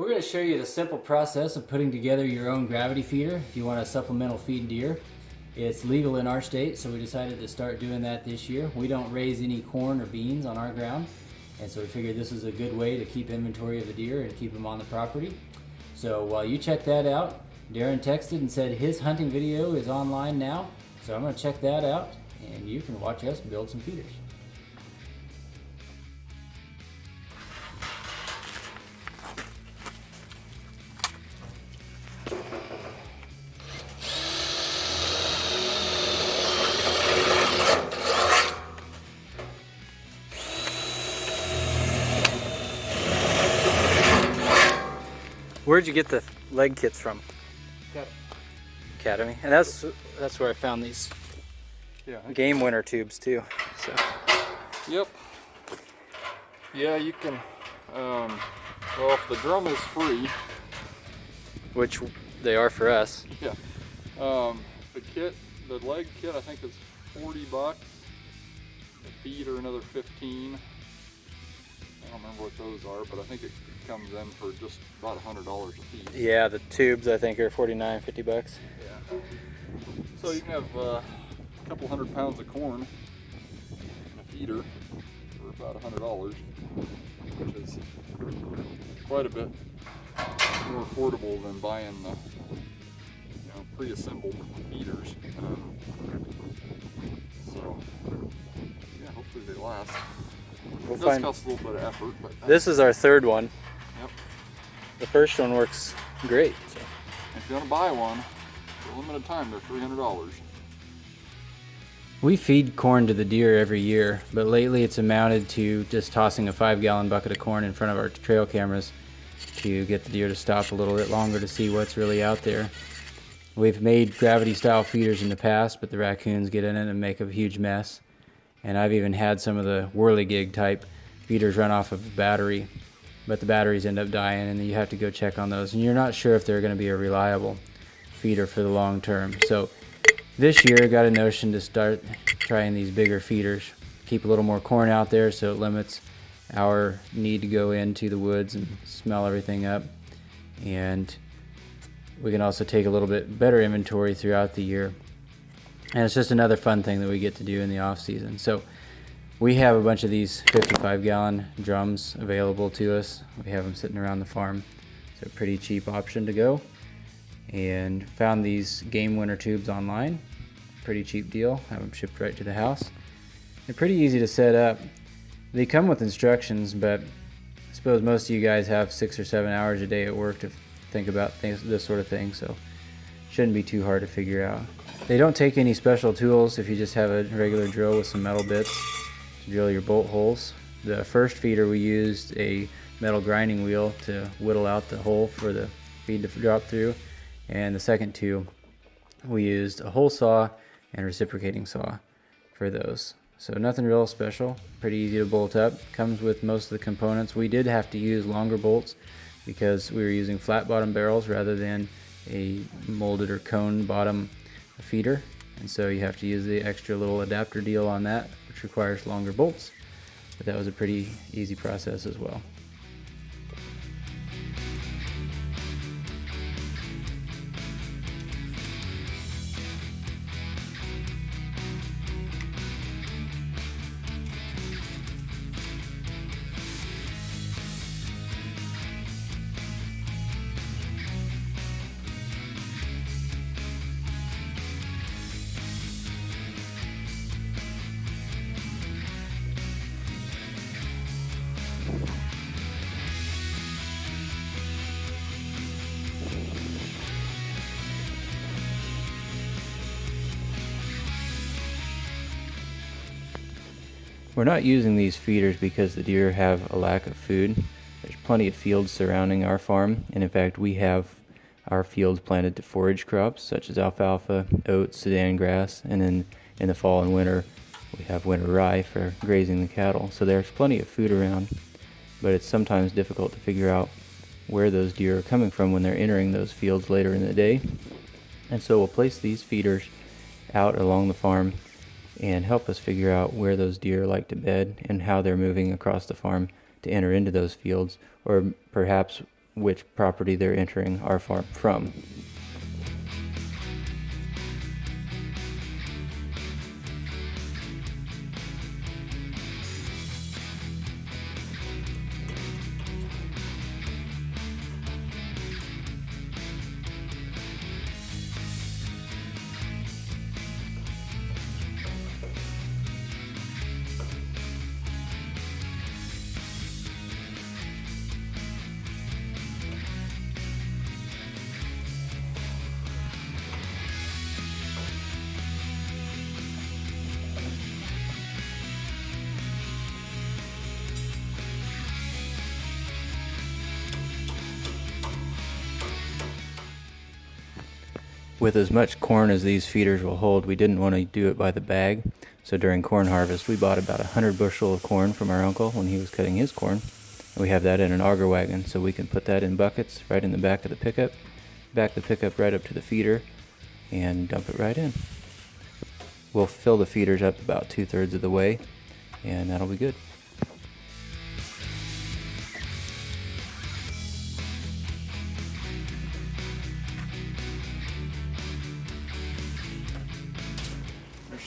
We're going to show you the simple process of putting together your own gravity feeder if you want to supplemental feed deer. It's legal in our state, so we decided to start doing that this year. We don't raise any corn or beans on our ground, and so we figured this is a good way to keep inventory of the deer and keep them on the property. So while you check that out, Darren texted and said his hunting video is online now, so I'm going to check that out and you can watch us build some feeders. Where'd you get the leg kits from? Academy. And that's where I found these game winner tubes too. So. Yep. Yeah, you can. Well, if the drum is free, which they are for us. Yeah. The kit, the leg kit, I think is $40. The feet are another 15. I don't remember what those are, but I think it comes in for just about $100 a piece. Yeah, the tubes I think are $49, $50. Yeah. So you can have a couple 100 pounds of corn in a feeder for about $100, which is quite a bit more affordable than buying the pre-assembled feeders. So yeah, hopefully they last. It does cost a little bit of effort, but this is our third one. Yep. The first one works great. So. If you want to buy one, for a limited time, they're $300. We feed corn to the deer every year, but lately it's amounted to just tossing a 5-gallon bucket of corn in front of our trail cameras to get the deer to stop a little bit longer to see what's really out there. We've made gravity style feeders in the past, but the raccoons get in it and make a huge mess. And I've even had some of the whirligig type feeders run off of a battery, but the batteries end up dying and then you have to go check on those. And you're not sure if they're going to be a reliable feeder for the long term. So this year I got a notion to start trying these bigger feeders. Keep a little more corn out there so it limits our need to go into the woods and smell everything up. And we can also take a little bit better inventory throughout the year. And it's just another fun thing that we get to do in the off season. So we have a bunch of these 55-gallon drums available to us. We have them sitting around the farm. It's a pretty cheap option to go. And found these game winner tubes online. Pretty cheap deal. Have them shipped right to the house. They're pretty easy to set up. They come with instructions, but I suppose most of you guys have 6 or 7 hours a day at work to think about this sort of thing, so shouldn't be too hard to figure out. They don't take any special tools if you just have a regular drill with some metal bits to drill your bolt holes. The first feeder we used a metal grinding wheel to whittle out the hole for the feed to drop through, and the second two we used a hole saw and reciprocating saw for those. So nothing real special, pretty easy to bolt up. Comes with most of the components. We did have to use longer bolts because we were using flat bottom barrels rather than a molded or cone bottom feeder, and so you have to use the extra little adapter deal on that, which requires longer bolts, but that was a pretty easy process as well. We're not using these feeders because the deer have a lack of food. There's plenty of fields surrounding our farm, and in fact we have our fields planted to forage crops such as alfalfa, oats, Sudan grass, and then in the fall and winter we have winter rye for grazing the cattle. So there's plenty of food around, but it's sometimes difficult to figure out where those deer are coming from when they're entering those fields later in the day. And so we'll place these feeders out along the farm and help us figure out where those deer like to bed and how they're moving across the farm to enter into those fields, or perhaps which property they're entering our farm from. With as much corn as these feeders will hold, we didn't want to do it by the bag. So during corn harvest, we bought about 100 bushel of corn from our uncle when he was cutting his corn. And we have that in an auger wagon, so we can put that in buckets right in the back of the pickup, back the pickup right up to the feeder, and dump it right in. We'll fill the feeders up about 2/3 of the way, and that'll be good.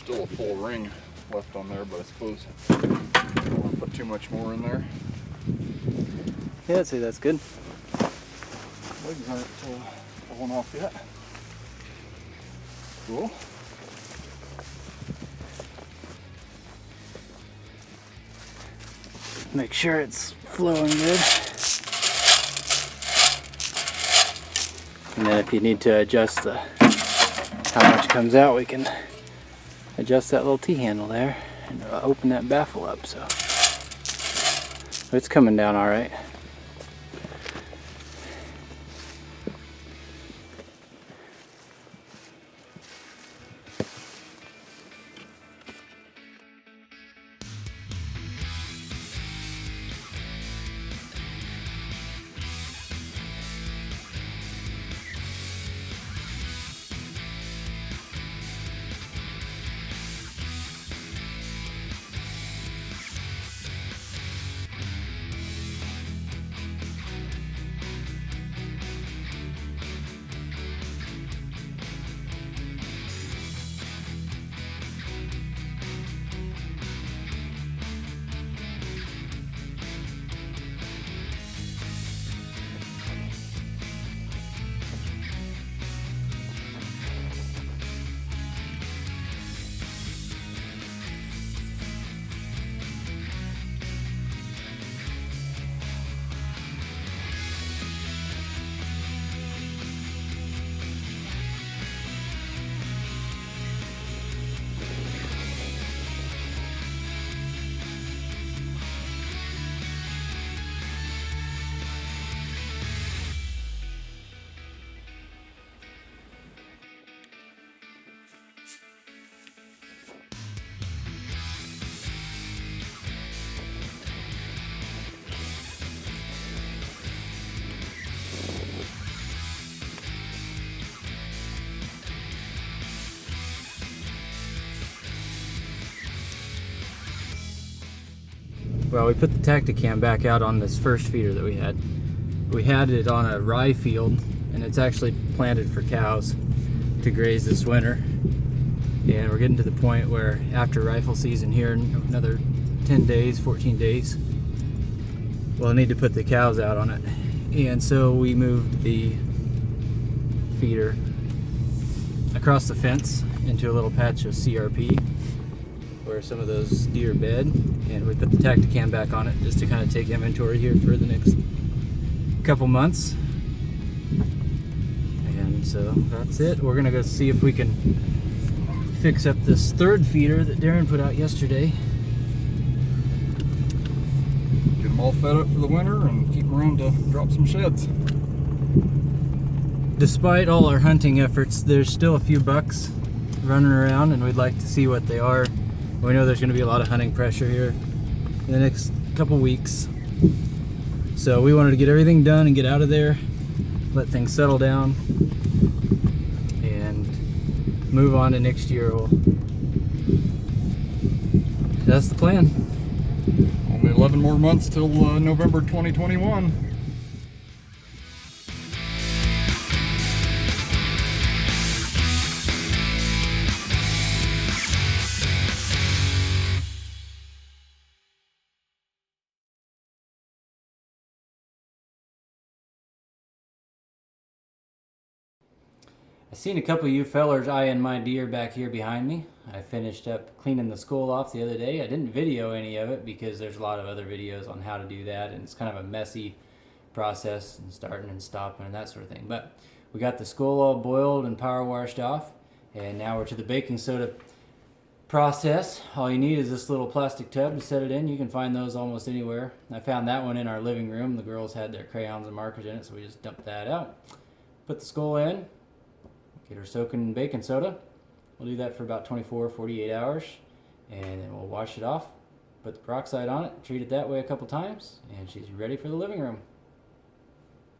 Still a full ring left on there, but I suppose I don't want to put too much more in there. Yeah, I'd say that's good. Legs aren't falling off yet. Cool. Make sure it's flowing good. And then if you need to adjust how much comes out, we can adjust that little T-handle there and open that baffle up. So it's coming down all right. Well, we put the Tacticam back out on this first feeder that we had. We had it on a rye field, and it's actually planted for cows to graze this winter. And we're getting to the point where after rifle season here, in another 10 days, 14 days, we'll need to put the cows out on it. And so we moved the feeder across the fence into a little patch of CRP where some of those deer bed, and we put the Tacticam back on it just to kind of take inventory here for the next couple months. And so that's it. We're gonna go see if we can fix up this third feeder that Darren put out yesterday. Get them all fed up for the winter and keep them around to drop some sheds. Despite all our hunting efforts, there's still a few bucks running around, and we'd like to see what they are. We know there's going to be a lot of hunting pressure here in the next couple weeks. So we wanted to get everything done and get out of there, let things settle down, and move on to next year. That's the plan. Only 11 more months till November 2021. I seen a couple of you fellers eyeing my deer back here behind me. I finished up cleaning the skull off the other day. I didn't video any of it because there's a lot of other videos on how to do that, and it's kind of a messy process and starting and stopping and that sort of thing. But we got the skull all boiled and power washed off, and now we're to the baking soda process. All you need is this little plastic tub to set it in. You can find those almost anywhere. I found that one in our living room. The girls had their crayons and markers in it, so we just dumped that out. Put the skull in, get her soaking in baking soda. We'll do that for about 24, 48 hours, and then we'll wash it off, put the peroxide on it, treat it that way a couple times, and she's ready for the living room.